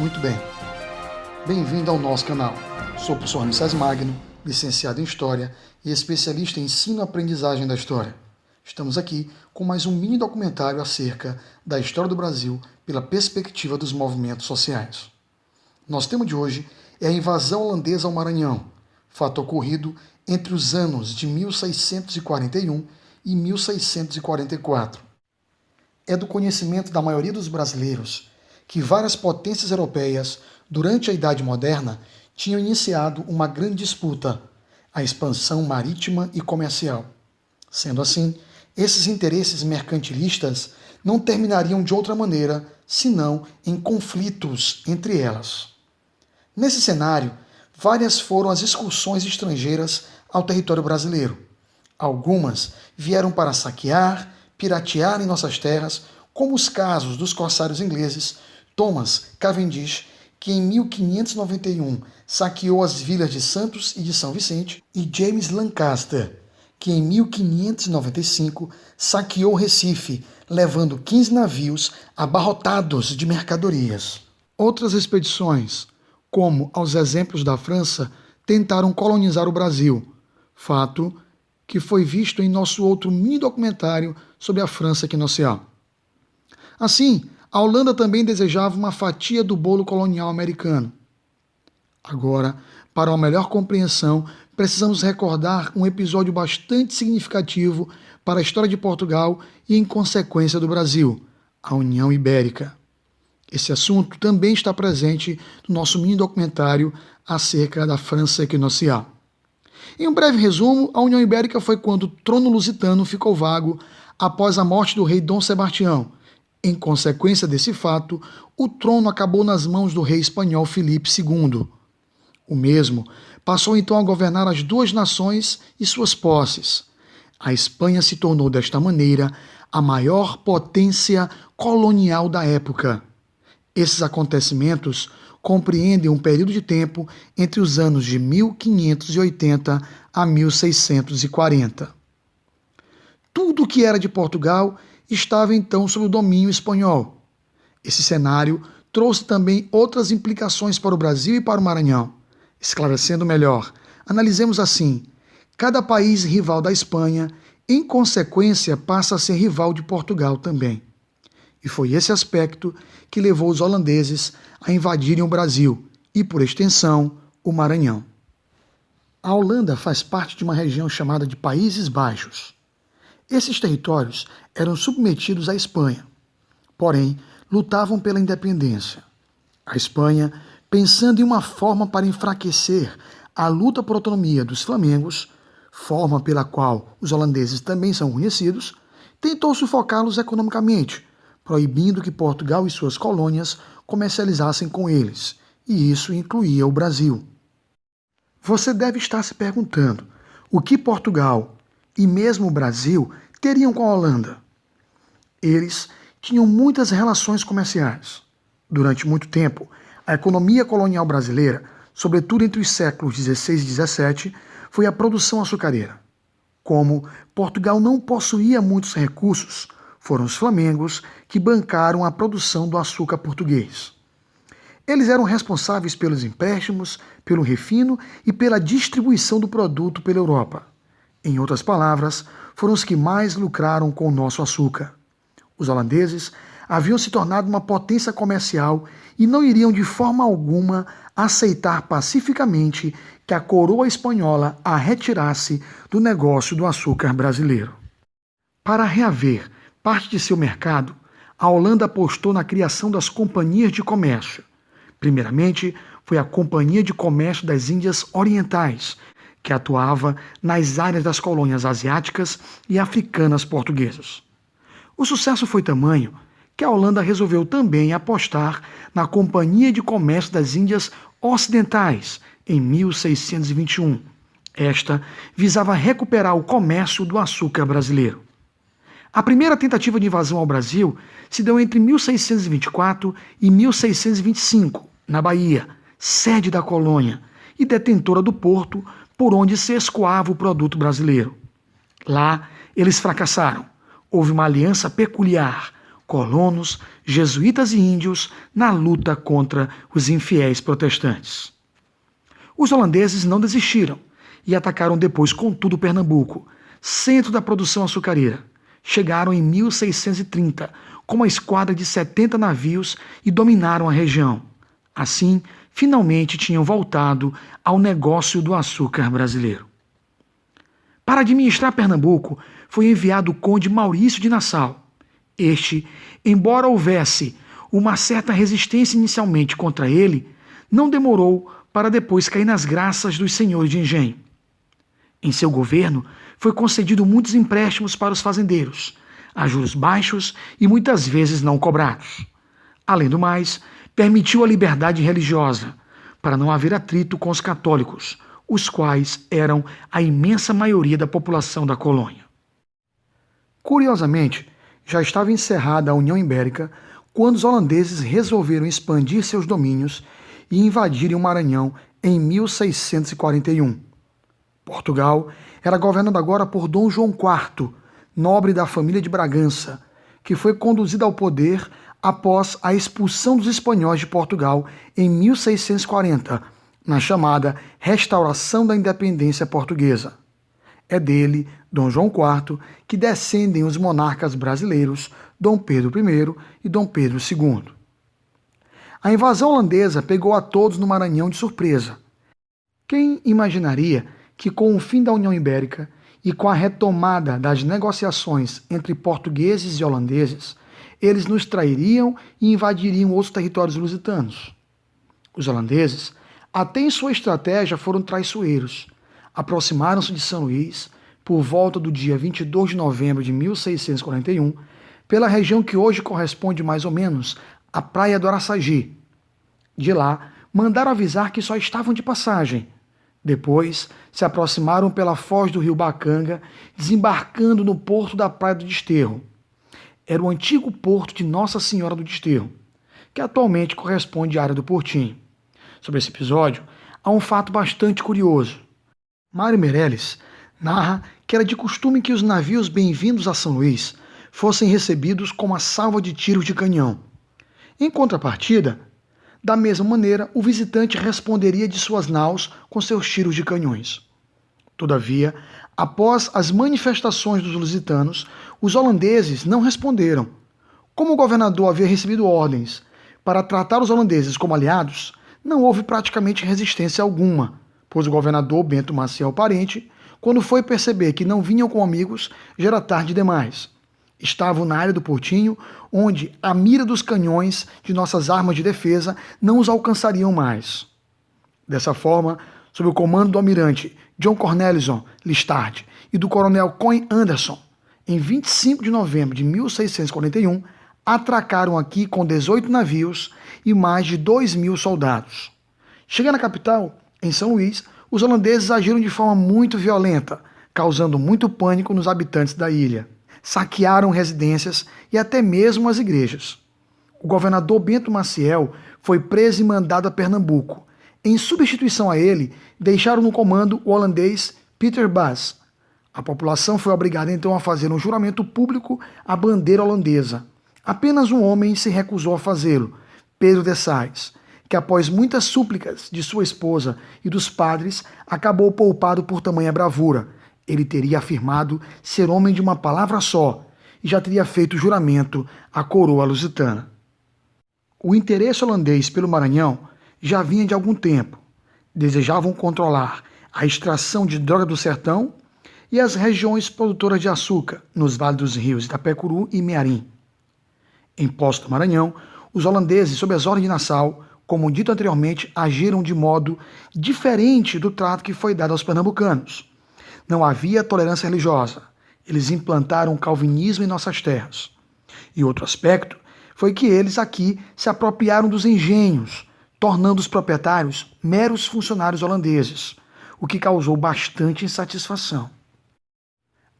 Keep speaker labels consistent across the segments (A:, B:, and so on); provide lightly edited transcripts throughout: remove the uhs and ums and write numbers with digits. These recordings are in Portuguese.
A: Muito bem. Bem-vindo ao nosso canal. Sou o professor Ramsés Magno, licenciado em História e especialista em ensino e aprendizagem da história. Estamos aqui com mais um mini documentário acerca da história do Brasil pela perspectiva dos movimentos sociais. Nosso tema de hoje é a invasão holandesa ao Maranhão, fato ocorrido entre os anos de 1641 e 1644. É do conhecimento da maioria dos brasileiros que várias potências europeias, durante a Idade Moderna, tinham iniciado uma grande disputa, a expansão marítima e comercial. Sendo assim, esses interesses mercantilistas não terminariam de outra maneira, senão em conflitos entre elas. Nesse cenário, várias foram as excursões estrangeiras ao território brasileiro. Algumas vieram para saquear, piratear em nossas terras, como os casos dos corsários ingleses Thomas Cavendish, que em 1591 saqueou as vilas de Santos e de São Vicente, e James Lancaster, que em 1595 saqueou Recife, levando 15 navios abarrotados de mercadorias. Outras expedições, como aos exemplos da França, tentaram colonizar o Brasil, fato que foi visto em nosso outro mini documentário sobre a França equinocial. Assim, a Holanda também desejava uma fatia do bolo colonial americano. Agora, para uma melhor compreensão, precisamos recordar um episódio bastante significativo para a história de Portugal e, em consequência, do Brasil, a União Ibérica. Esse assunto também está presente no nosso mini documentário acerca da França equinocial. Em um breve resumo, a União Ibérica foi quando o trono lusitano ficou vago após a morte do rei Dom Sebastião. Em consequência desse fato, o trono acabou nas mãos do rei espanhol Filipe II. O mesmo passou então a governar as duas nações e suas posses. A Espanha se tornou desta maneira a maior potência colonial da época. Esses acontecimentos compreendem um período de tempo entre os anos de 1580 a 1640. Tudo o que era de Portugal estava então sob o domínio espanhol. Esse cenário trouxe também outras implicações para o Brasil e para o Maranhão. Esclarecendo melhor, analisemos assim: cada país rival da Espanha, em consequência, passa a ser rival de Portugal também. E foi esse aspecto que levou os holandeses a invadirem o Brasil e, por extensão, o Maranhão. A Holanda faz parte de uma região chamada de Países Baixos. Esses territórios eram submetidos à Espanha, porém lutavam pela independência. A Espanha, pensando em uma forma para enfraquecer a luta por autonomia dos flamengos, forma pela qual os holandeses também são conhecidos, tentou sufocá-los economicamente, proibindo que Portugal e suas colônias comercializassem com eles, e isso incluía o Brasil. Você deve estar se perguntando o que Portugal e mesmo o Brasil teriam com a Holanda. Eles tinham muitas relações comerciais. Durante muito tempo, a economia colonial brasileira, sobretudo entre os séculos XVI e XVII, foi a produção açucareira. Como Portugal não possuía muitos recursos, foram os flamengos que bancaram a produção do açúcar português. Eles eram responsáveis pelos empréstimos, pelo refino e pela distribuição do produto pela Europa. Em outras palavras, foram os que mais lucraram com o nosso açúcar. Os holandeses haviam se tornado uma potência comercial e não iriam de forma alguma aceitar pacificamente que a coroa espanhola a retirasse do negócio do açúcar brasileiro. Para reaver parte de seu mercado, a Holanda apostou na criação das companhias de comércio. Primeiramente, foi a Companhia de Comércio das Índias Orientais, que atuava nas áreas das colônias asiáticas e africanas portuguesas. O sucesso foi tamanho que a Holanda resolveu também apostar na Companhia de Comércio das Índias Ocidentais, em 1621. Esta visava recuperar o comércio do açúcar brasileiro. A primeira tentativa de invasão ao Brasil se deu entre 1624 e 1625, na Bahia, sede da colônia e detentora do porto por onde se escoava o produto brasileiro. Lá, eles fracassaram. Houve uma aliança peculiar colonos, jesuítas e índios na luta contra os infiéis protestantes. Os holandeses não desistiram e atacaram depois com tudo Pernambuco, centro da produção açucareira. Chegaram em 1630 com uma esquadra de 70 navios e dominaram a região. Assim, finalmente tinham voltado ao negócio do açúcar brasileiro. Para administrar Pernambuco, foi enviado o conde Maurício de Nassau. Este, embora houvesse uma certa resistência inicialmente contra ele, não demorou para depois cair nas graças dos senhores de engenho. Em seu governo, foi concedido muitos empréstimos para os fazendeiros, a juros baixos e muitas vezes não cobrados. Além do mais, permitiu a liberdade religiosa, para não haver atrito com os católicos, os quais eram a imensa maioria da população da colônia. Curiosamente, já estava encerrada a União Ibérica quando os holandeses resolveram expandir seus domínios e invadirem o Maranhão em 1641. Portugal era governado agora por Dom João IV, nobre da família de Bragança, que foi conduzido ao poder após a expulsão dos espanhóis de Portugal em 1640, na chamada Restauração da Independência Portuguesa. É dele, Dom João IV, que descendem os monarcas brasileiros Dom Pedro I e Dom Pedro II. A invasão holandesa pegou a todos no Maranhão de surpresa. Quem imaginaria que com o fim da União Ibérica e com a retomada das negociações entre portugueses e holandeses, eles nos trairiam e invadiriam outros territórios lusitanos? Os holandeses, até em sua estratégia, foram traiçoeiros. Aproximaram-se de São Luís, por volta do dia 22 de novembro de 1641, pela região que hoje corresponde mais ou menos à Praia do Araçagi. De lá, mandaram avisar que só estavam de passagem. Depois, se aproximaram pela foz do rio Bacanga, desembarcando no porto da Praia do Desterro. Era o antigo porto de Nossa Senhora do Desterro, que atualmente corresponde à área do Portinho. Sobre esse episódio, há um fato bastante curioso. Mário Meirelles narra que era de costume que os navios bem-vindos a São Luís fossem recebidos com uma salva de tiros de canhão. Em contrapartida, da mesma maneira, o visitante responderia de suas naus com seus tiros de canhões. Todavia, após as manifestações dos lusitanos, os holandeses não responderam. Como o governador havia recebido ordens para tratar os holandeses como aliados, não houve praticamente resistência alguma, pois o governador Bento Maciel Parente, quando foi perceber que não vinham com amigos, já era tarde demais. Estavam na área do Portinho, onde a mira dos canhões de nossas armas de defesa não os alcançariam mais. Dessa forma, sob o comando do almirante John Cornelison Listard e do coronel Coin Anderson, em 25 de novembro de 1641, atracaram aqui com 18 navios e mais de 2.000 soldados. Chegando à capital, em São Luís, os holandeses agiram de forma muito violenta, causando muito pânico nos habitantes da ilha. Saquearam residências e até mesmo as igrejas. O governador Bento Maciel foi preso e mandado a Pernambuco. Em substituição a ele, deixaram no comando o holandês Peter Bas. A população foi obrigada então a fazer um juramento público à bandeira holandesa. Apenas um homem se recusou a fazê-lo, Pedro de Sais, que após muitas súplicas de sua esposa e dos padres, acabou poupado por tamanha bravura. Ele teria afirmado ser homem de uma palavra só e já teria feito juramento à coroa lusitana. O interesse holandês pelo Maranhão já vinha de algum tempo. Desejavam controlar a extração de droga do sertão e as regiões produtoras de açúcar nos vales dos rios Itapecuru e Mearim. Em Poço do Maranhão, os holandeses, sob as ordens de Nassau, como dito anteriormente, agiram de modo diferente do trato que foi dado aos pernambucanos. Não havia tolerância religiosa. Eles implantaram o calvinismo em nossas terras. E outro aspecto foi que eles aqui se apropriaram dos engenhos, tornando os proprietários meros funcionários holandeses, o que causou bastante insatisfação.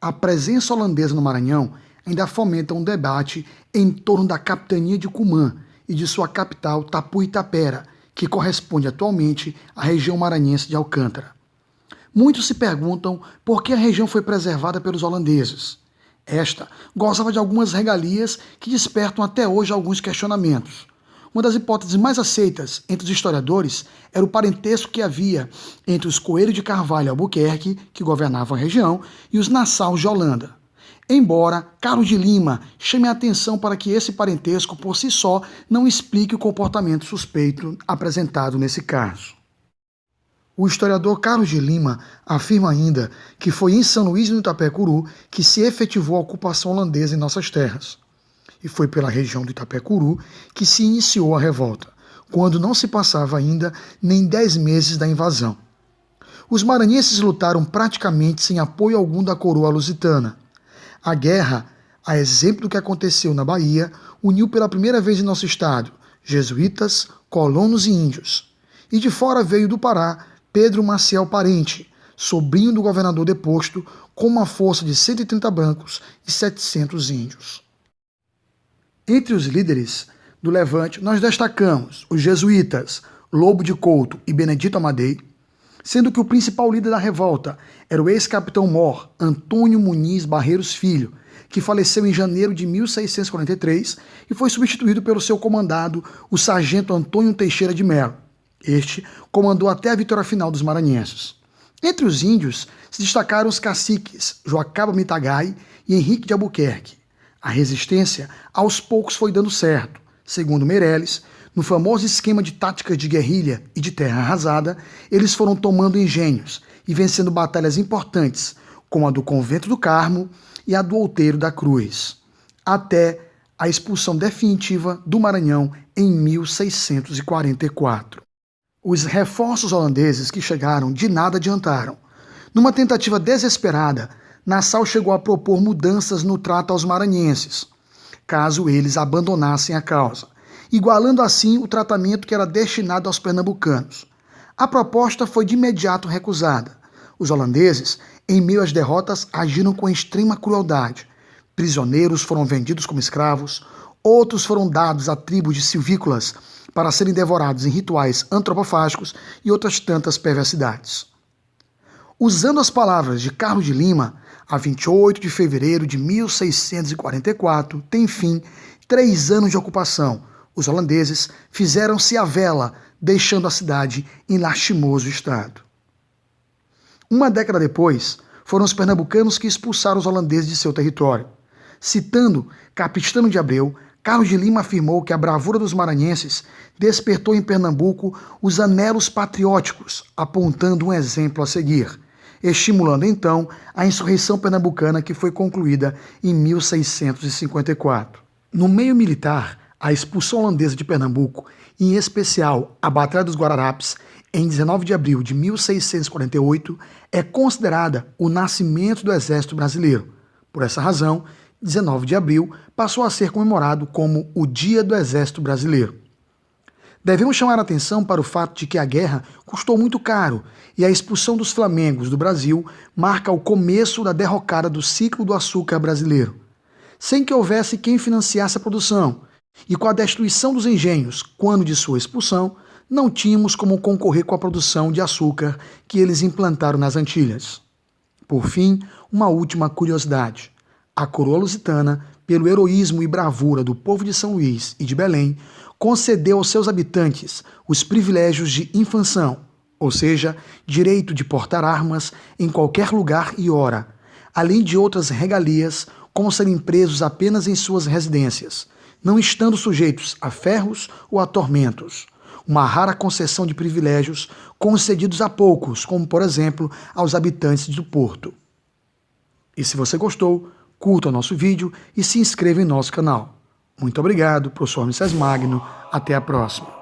A: A presença holandesa no Maranhão ainda fomenta um debate em torno da capitania de Cumã e de sua capital Tapuitapera, que corresponde atualmente à região maranhense de Alcântara. Muitos se perguntam por que a região foi preservada pelos holandeses. Esta gozava de algumas regalias que despertam até hoje alguns questionamentos. Uma das hipóteses mais aceitas entre os historiadores era o parentesco que havia entre os Coelho de Carvalho e Albuquerque, que governavam a região, e os Nassaus de Holanda. Embora Carlos de Lima chame a atenção para que esse parentesco por si só não explique o comportamento suspeito apresentado nesse caso. O historiador Carlos de Lima afirma ainda que foi em São Luís do Itapecuru que se efetivou a ocupação holandesa em nossas terras. E foi pela região do Itapecuru que se iniciou a revolta, quando não se passava ainda nem 10 meses da invasão. Os maranhenses lutaram praticamente sem apoio algum da coroa lusitana. A guerra, a exemplo do que aconteceu na Bahia, uniu pela primeira vez em nosso estado jesuítas, colonos e índios. E de fora veio do Pará Pedro Maciel Parente, sobrinho do governador deposto, com uma força de 130 brancos e 700 índios. Entre os líderes do Levante, nós destacamos os jesuítas Lobo de Couto e Benedito Amadei, sendo que o principal líder da revolta era o ex-capitão-mor Antônio Muniz Barreiros Filho, que faleceu em janeiro de 1643 e foi substituído pelo seu comandado, o sargento Antônio Teixeira de Melo. Este comandou até a vitória final dos maranhenses. Entre os índios se destacaram os caciques Joacaba Mitagai e Henrique de Albuquerque. A resistência aos poucos foi dando certo. Segundo Meirelles, no famoso esquema de táticas de guerrilha e de terra arrasada, eles foram tomando engenhos e vencendo batalhas importantes, como a do Convento do Carmo e a do Outeiro da Cruz, até a expulsão definitiva do Maranhão em 1644. Os reforços holandeses que chegaram de nada adiantaram. Numa tentativa desesperada, Nassau chegou a propor mudanças no trato aos maranhenses, caso eles abandonassem a causa, igualando assim o tratamento que era destinado aos pernambucanos. A proposta foi de imediato recusada. Os holandeses, em meio às derrotas, agiram com extrema crueldade. Prisioneiros foram vendidos como escravos, outros foram dados a tribos de silvícolas para serem devorados em rituais antropofágicos e outras tantas perversidades. Usando as palavras de Carlos de Lima, a 28 de fevereiro de 1644 tem fim 3 anos de ocupação. Os holandeses fizeram-se à vela, deixando a cidade em lastimoso estado. Uma década depois, foram os pernambucanos que expulsaram os holandeses de seu território. Citando Capistrano de Abreu, Carlos de Lima afirmou que a bravura dos maranhenses despertou em Pernambuco os anelos patrióticos, apontando um exemplo a seguir, estimulando então a insurreição pernambucana que foi concluída em 1654. No meio militar, a expulsão holandesa de Pernambuco, em especial a Batalha dos Guararapes, em 19 de abril de 1648, é considerada o nascimento do Exército Brasileiro. Por essa razão, 19 de abril passou a ser comemorado como o Dia do Exército Brasileiro. Devemos chamar a atenção para o fato de que a guerra custou muito caro e a expulsão dos flamengos do Brasil marca o começo da derrocada do ciclo do açúcar brasileiro. Sem que houvesse quem financiasse a produção, e com a destruição dos engenhos quando de sua expulsão, não tínhamos como concorrer com a produção de açúcar que eles implantaram nas Antilhas. Por fim, uma última curiosidade. A coroa lusitana, pelo heroísmo e bravura do povo de São Luís e de Belém, concedeu aos seus habitantes os privilégios de infanção, ou seja, direito de portar armas em qualquer lugar e hora, além de outras regalias, como serem presos apenas em suas residências, não estando sujeitos a ferros ou a tormentos. Uma rara concessão de privilégios concedidos a poucos, como por exemplo aos habitantes do Porto. E se você gostou, curta o nosso vídeo e se inscreva em nosso canal. Muito obrigado, professor Moisés Magno. Até a próxima.